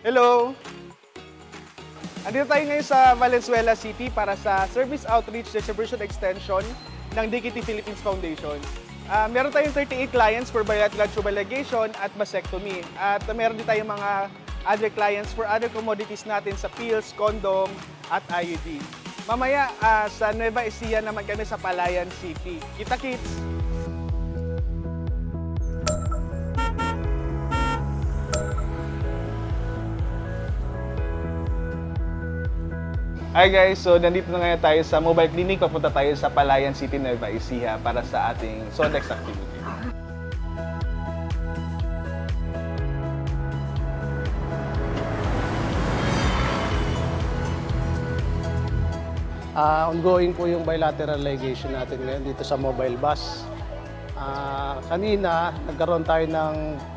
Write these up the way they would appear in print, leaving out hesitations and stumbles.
Hello! Andito tayo ngayon sa Valenzuela City para sa Service Outreach Distribution Extension ng DKT Philippines Foundation. Meron tayong 38 clients for bilateral tubal ligation at mastectomy. At meron din tayong mga other clients for other commodities natin sa pills, condom at IUD. Mamaya sa Nueva Ecija naman kami sa Palayan City. Kita-kits! Hi guys, so nandito na ngayon tayo sa mobile clinic. Papunta tayo sa Palayan City, Nueva Ecija para sa ating Sondex activity. Ongoing po yung bilateral ligation natin ngayon dito sa mobile bus. Kanina, nagkaroon tayo ng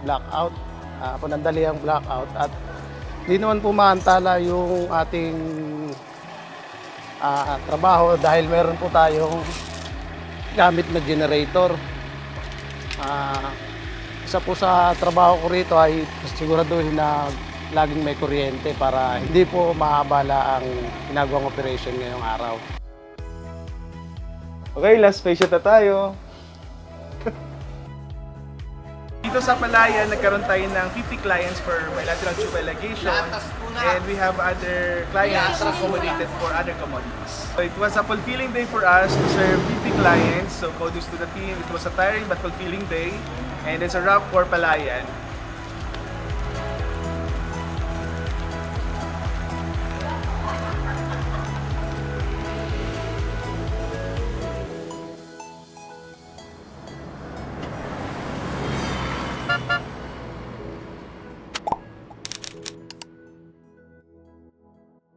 blackout, panandaliang blackout at hindi naman po maantala yung ating trabaho dahil meron po tayong gamit na generator. Isa po sa trabaho ko rito ay siguraduhin na laging may kuryente para hindi po maabala ang ginagawang operation ngayong araw. Okay, last patient na tayo. Dito sa Palayan, nagkaroon tayo ng 50 clients for bilateral tubal ligation and we have other clients accommodated for other commodities. So it was a fulfilling day for us to serve 50 clients. So kudos to the team. It was a tiring but fulfilling day and it's a wrap for Palayan.